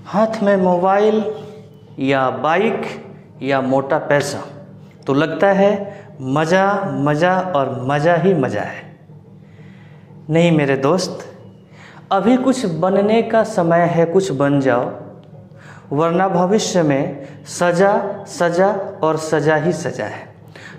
हाथ में मोबाइल या बाइक या मोटा पैसा तो लगता है मज़ा मज़ा और मज़ा ही मज़ा है। नहीं मेरे दोस्त, अभी कुछ बनने का समय है, कुछ बन जाओ, वरना भविष्य में सजा सजा और सजा ही सजा है।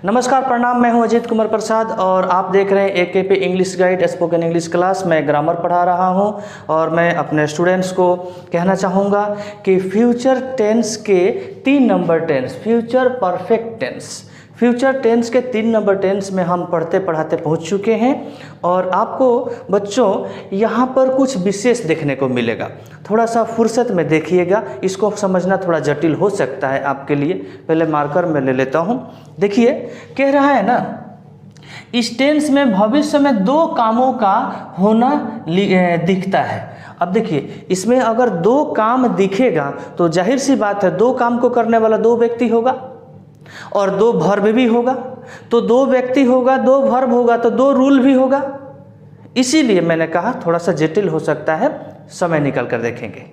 नमस्कार, प्रणाम। मैं हूं अजीत कुमार प्रसाद और आप देख रहे हैं AKP English guide spoken English class. मैं ग्रामर पढ़ा रहा हूं और मैं अपने स्टूडेंट्स को कहना चाहूँगा कि फ्यूचर टेंस के 3 number tense, future perfect tense, future tense के 3 नंबर टेंस में हम पढ़ते पढ़ाते पहुंच चुके हैं और आपको बच्चों यहाँ पर कुछ विशेष देखने को मिलेगा। थोड़ा सा फुर्सत में देखिएगा, इसको समझना थोड़ा जटिल हो सकता है आपके लिए। पहले मार्कर में ले लेता हूँ। देखिए, कह रहा है ना, इस टेंस में भविष्य में 2 कामों का होना दिखता है। अब देखिए, इसमें अगर 2 काम दिखेगा तो जाहिर सी बात है 2 काम को करने वाला 2 व्यक्ति होगा और 2 वर्ब भी होगा। तो 2 व्यक्ति होगा, 2 वर्ब होगा तो 2 रूल भी होगा। इसीलिए मैंने कहा थोड़ा सा जटिल हो सकता है, समय निकल कर देखेंगे।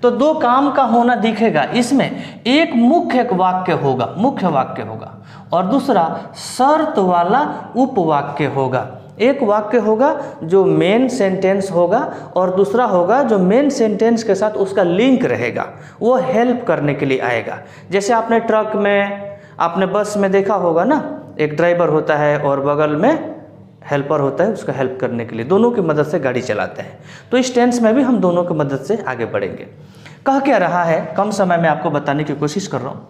तो 2 काम का होना दिखेगा। इसमें एक मुख्य वाक्य होगा, मुख्य वाक्य होगा, और दूसरा शर्त वाला उपवाक्य होगा। एक वाक्य होगा जो मेन सेंटेंस होगा और दूसरा होगा जो मेन सेंटेंस के साथ उसका लिंक रहेगा, वो हेल्प करने के लिए आएगा। जैसे आपने ट्रक में, आपने बस में देखा होगा ना, एक ड्राइवर होता है और बगल में हेल्पर होता है उसका हेल्प करने के लिए, दोनों की मदद से गाड़ी चलाते हैं। तो इस टेंस में भी हम दोनों की मदद से आगे बढ़ेंगे। कह क्या रहा है, कम समय में आपको बताने की कोशिश कर रहा हूँ।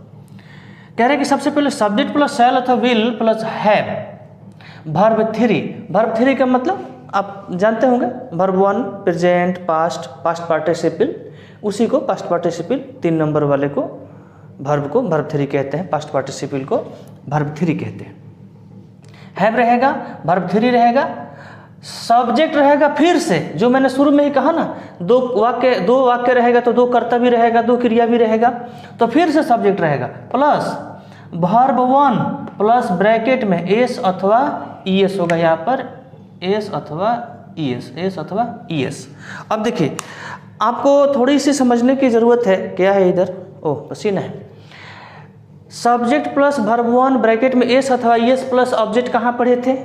कह रहे हैं कि सबसे पहले सब्जेक्ट प्लस शैल अथवा will plus have, verb 3। Verb 3 का मतलब आप जानते होंगे, verb 1 present, past, past participle, उसी को पास्ट पार्टिसिपल 3 नंबर वाले को वर्ब को वर्ब 3 कहते हैं, पास्ट पार्टिसिपल को वर्ब 3 कहते हैं। हैव रहेगा, वर्ब 3 रहेगा, सब्जेक्ट रहेगा फिर से, जो मैंने शुरू में ही कहा ना, 2 वाक्य रहेगा तो 2 कर्ता भी रहेगा, 2 क्रिया भी रहेगा, तो फिर से सब्जेक्ट रहेगा, प्लस वर्ब 1 प्लस ब्रैकेट में एस अथवा ईएस होगा। यहाँ पर एस अथवा ईएस, एस अथवा ईएस। अब देखिए, आपको थोड़ी सी समझने की जरूरत है। क्या है इधर? ओह, पसीना है। सब्जेक्ट प्लस वर्ब 1 ब्रैकेट में एस अथवा ईएस प्लस ऑब्जेक्ट कहाँ पढ़े थे?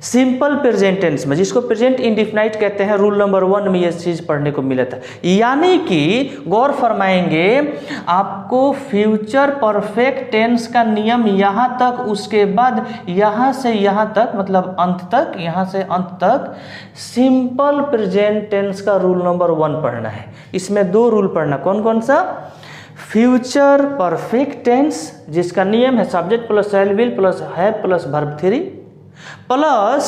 सिंपल प्रेजेंट टेंस में, जिसको प्रेजेंट इंडिफिनाइट कहते हैं। रूल नंबर 1 में ये चीज पढ़ने को मिला था। यानी कि गौर फरमाएंगे, आपको फ्यूचर परफेक्ट टेंस का नियम यहाँ तक, उसके बाद यहाँ से यहाँ तक, मतलब अंत तक, यहाँ से अंत तक सिंपल प्रेजेंट टेंस का रूल नंबर 1 पढ़ना है। इसमें 2 रूल पढ़ना। कौन कौन सा? फ्यूचर परफेक्ट टेंस, जिसका नियम है subject plus shall will plus have plus verb 3, plus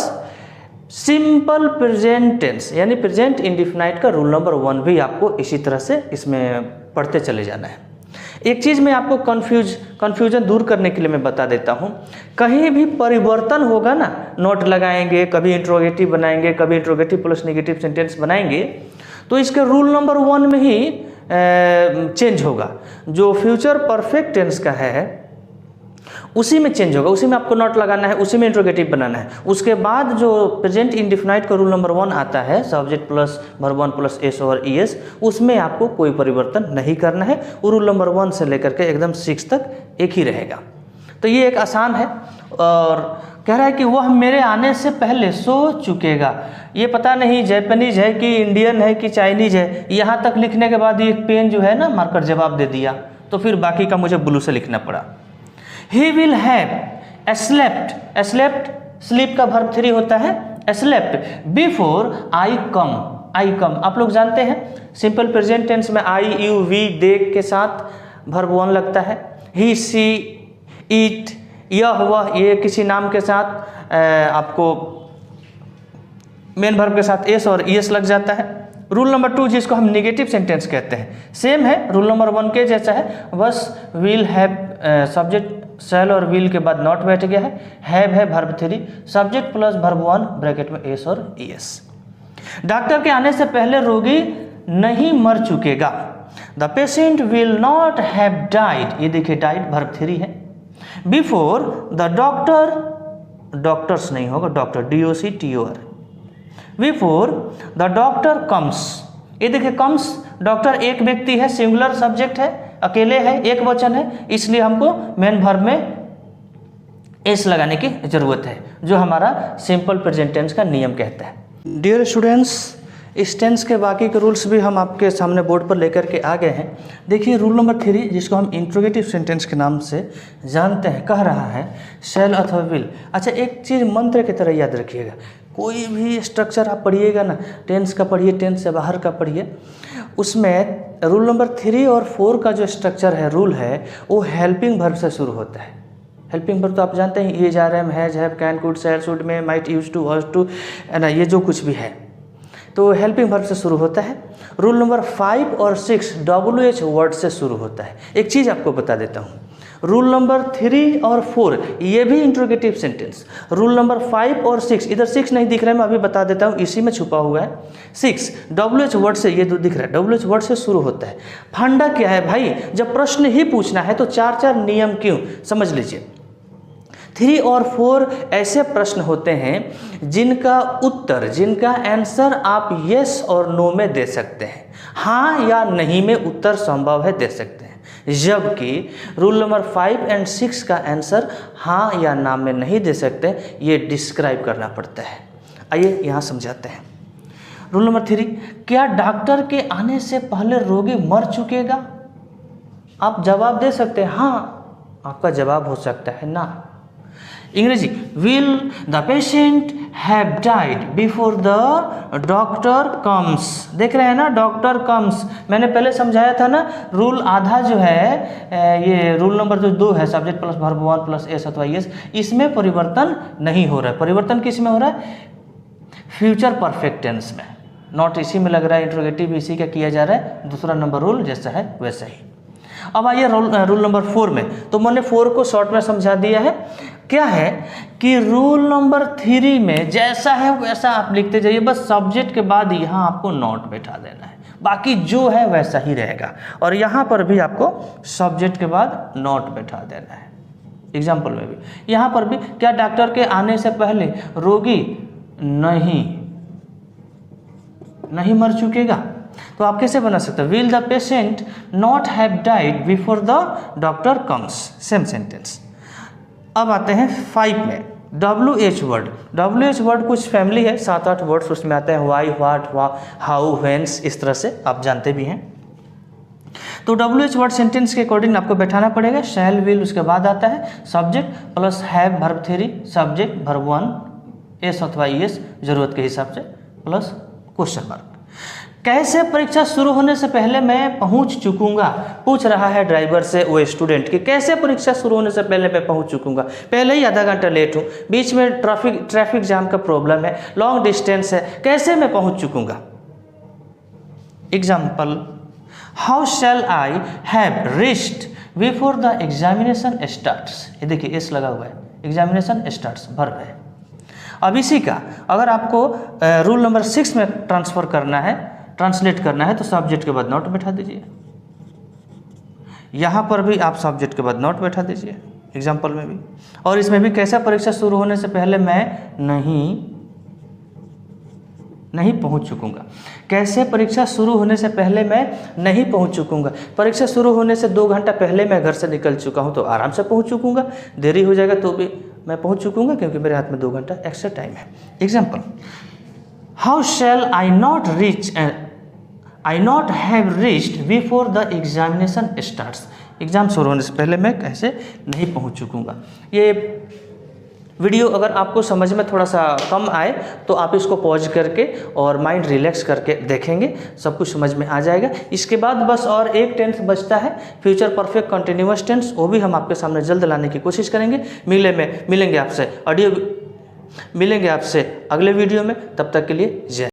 simple present tense यानी प्रेजेंट इंडिफिनाइट का रूल नंबर 1 भी आपको इसी तरह से इसमें पढ़ते चले जाना है। एक चीज़ मैं आपको कन्फ्यूजन दूर करने के लिए मैं बता देता हूँ। कहीं भी परिवर्तन होगा ना, नोट लगाएंगे, कभी इंट्रोगेटिव बनाएंगे, कभी इंट्रोगेटिव प्लस नेगेटिव सेंटेंस बनाएंगे, तो इसके रूल नंबर 1 में ही चेंज होगा। जो फ्यूचर परफेक्ट टेंस का है उसी में चेंज होगा, उसी में आपको नोट लगाना है, उसी में इंट्रोगेटिव बनाना है। उसके बाद जो प्रेजेंट इंडिफिनाइट का रूल नंबर 1 आता है, subject plus verb 1 plus S और ईएस, उसमें आपको कोई परिवर्तन नहीं करना है। वो रूल नंबर 1 से लेकर के एकदम 6 तक एक ही रहेगा। तो ये एक आसान है। और कह रहा है कि वह मेरे आने से पहले सो चुकेगा। ये पता नहीं जापानीज है कि इंडियन है कि चाइनीज है। यहाँ तक लिखने के बाद ये पेन जो है ना, मार्कर जवाब दे दिया, तो फिर बाकी का मुझे ब्लू से लिखना पड़ा। He will have slept, slept, sleep का वर्ब 3 होता है, slept before I come, I come आप लोग जानते हैं सिंपल प्रेजेंट टेंस में I, you, we, they के साथ वर्ब 1 लगता है। He, she, it, यह वह, ये किसी नाम के साथ आपको मेन वर्ब के साथ एस और ईएस लग जाता है। रूल नंबर 2, जिसको हम नेगेटिव सेंटेंस कहते हैं, सेम है, रूल नंबर 1 के जैसा है, बस विल हैव, सब्जेक्ट शैल और विल के बाद नॉट बैठ गया है, हैव है verb 3, subject plus verb 1 bracket में एस और ईएस। डॉक्टर के आने से पहले रोगी नहीं मर चुकेगा। The patient will not have died, ये देखिए डाइड वर्ब 3 है। बिफोर द डॉक्टर, डॉक्टर्स नहीं होगा, doctor DOCTOR, before the doctor comes, ये देखिए कम्स डॉक्टर एक व्यक्ति है, सिंगुलर सब्जेक्ट है, अकेले है, एक वचन है, इसलिए हमको मेन वर्ब में एस लगाने की जरूरत है, जो हमारा सिंपल प्रेजेंट टेंस का नियम कहता है। डियर स्टूडेंट्स, इस टेंस के बाकी के रूल्स भी हम आपके सामने बोर्ड पर लेकर के आ गए हैं। देखिए रूल नंबर 3, जिसको हम इंट्रोगेटिव सेंटेंस के नाम से जानते हैं, कह रहा है शैल अथवा विल। अच्छा, एक चीज़ मंत्र की तरह याद रखिएगा, कोई भी स्ट्रक्चर आप पढ़िएगा ना, टेंस का पढ़िए, टेंस से बाहर का पढ़िए, उसमें रूल नंबर 3 और 4 का जो स्ट्रक्चर है, रूल है, वो हेल्पिंग वर्ब से शुरू होता है। हेल्पिंग वर्ब तो आप जानते हैं, ये, जा, am, has, have, can, could, shall, should, may, might, use to, was to, है ना, ये जो कुछ भी है तो हेल्पिंग वर्ब से शुरू होता है। रूल नंबर 5 और 6 WH वर्ड से शुरू होता है। एक चीज़ आपको बता देता हूँ, रूल नंबर 3 और 4 ये भी इंट्रोगेटिव सेंटेंस, रूल नंबर 5 और 6, इधर 6 नहीं दिख रहा है, मैं अभी बता देता हूँ, इसी में छुपा हुआ है 6, WH वर्ड से, ये जो दिख रहा है WH वर्ड से शुरू होता है। फंडा क्या है भाई, जब प्रश्न ही पूछना है तो 4 नियम क्यों, समझ लीजिए। 3 और 4 ऐसे प्रश्न होते हैं जिनका उत्तर, जिनका आंसर आप यस और नो में दे सकते हैं, हाँ या नहीं में उत्तर संभव है दे सकते हैं, जबकि रूल नंबर 5 एंड 6 का आंसर हाँ या ना में नहीं दे सकते, ये डिस्क्राइब करना पड़ता है। आइए यहाँ समझाते हैं। रूल नंबर 3, क्या डॉक्टर के आने से पहले रोगी मर चुकेगा? आप जवाब दे सकते हैं हाँ, आपका जवाब हो सकता है ना। इंग्रेजी, will the patient have died before the doctor comes. देख रहे हैं ना, डॉक्टर कम्स, मैंने पहले समझाया था ना, रूल आधा जो है, ये रूल नंबर जो 2 है, subject plus verb 1 plus S अथवा एस, इसमें परिवर्तन नहीं हो रहा है। परिवर्तन किस में हो रहा है? फ्यूचर परफेक्ट टेंस में। नॉट इसी में लग रहा है, इंट्रोगेटिव इसी का किया जा रहा है, दूसरा नंबर रूल जैसा है वैसा ही। अब आइए रूल नंबर 4 में, तो मैंने 4 को शॉर्ट में समझा दिया है। क्या है कि रूल नंबर 3 में जैसा है वैसा आप लिखते जाइए, बस सब्जेक्ट के बाद यहाँ आपको नॉट बैठा देना है, बाकी जो है वैसा ही रहेगा, और यहाँ पर भी आपको सब्जेक्ट के बाद नॉट बैठा देना है। एग्जाम्पल में भी, यहाँ पर भी, क्या डॉक्टर के आने से पहले रोगी नहीं मर चुकेगा? तो आप कैसे बना सकते हैं? Will the patient not have died before the doctor comes, same sentence. अब आते हैं 5 में, WH वर्ड। WH वर्ड कुछ फैमिली है, 7-8 वर्ड्स उसमें आते हैं, वाई, व्हाट, हाउ, व्हेंस, इस तरह से आप जानते भी हैं। तो WH वर्ड सेंटेंस के अकॉर्डिंग आपको बैठाना पड़ेगा। शैल, विल, उसके बाद आता है subject plus have verb 3, subject verb 1 S अथवा एस जरूरत के हिसाब से, प्लस क्वेश्चन मार्क। कैसे परीक्षा शुरू होने से पहले मैं पहुंच चुकूंगा? पूछ रहा है ड्राइवर से वो स्टूडेंट कि कैसे परीक्षा शुरू होने से पहले मैं पहुंच चुकूंगा। पहले ही आधा घंटा लेट हूं, बीच में ट्रैफिक जाम का प्रॉब्लम है, लॉन्ग डिस्टेंस है, कैसे मैं पहुंच चुकूंगा? Example, how shall I have reached before the examination starts. ये देखिए एस लगा हुआ है, एग्जामिनेशन स्टार्ट्स वर्ब है। अब इसी का अगर आपको रूल नंबर 6 में ट्रांसलेट करना है तो सब्जेक्ट के बाद नॉट बैठा दीजिए, यहाँ पर भी आप सब्जेक्ट के बाद नॉट बैठा दीजिए, एग्जाम्पल में भी। और इसमें भी कैसे परीक्षा शुरू होने से पहले मैं नहीं पहुंच चुकूंगा। कैसे परीक्षा शुरू होने से पहले मैं नहीं पहुंच चुकूंगा? परीक्षा शुरू होने से 2 घंटा पहले मैं घर से निकल चुका हूं तो आराम से पहुंच चुकूंगा, देरी हो जाएगा तो भी मैं पहुंच चुकूंगा क्योंकि मेरे हाथ में 2 घंटा एक्स्ट्रा टाइम है। Example, how shall I not have reached before the examination starts. Exam शुरू होने से पहले मैं कैसे नहीं पहुंच चुकूंगा। ये वीडियो अगर आपको समझ में थोड़ा सा कम आए तो आप इसको पॉज करके और माइंड रिलैक्स करके देखेंगे, सब कुछ समझ में आ जाएगा। इसके बाद बस और एक टेंस बचता है, फ्यूचर परफेक्ट कंटिन्यूअस टेंस, वो भी हम आपके सामने जल्द लाने की कोशिश करेंगे। मिलेंगे आपसे अगले वीडियो में, तब तक के लिए जय।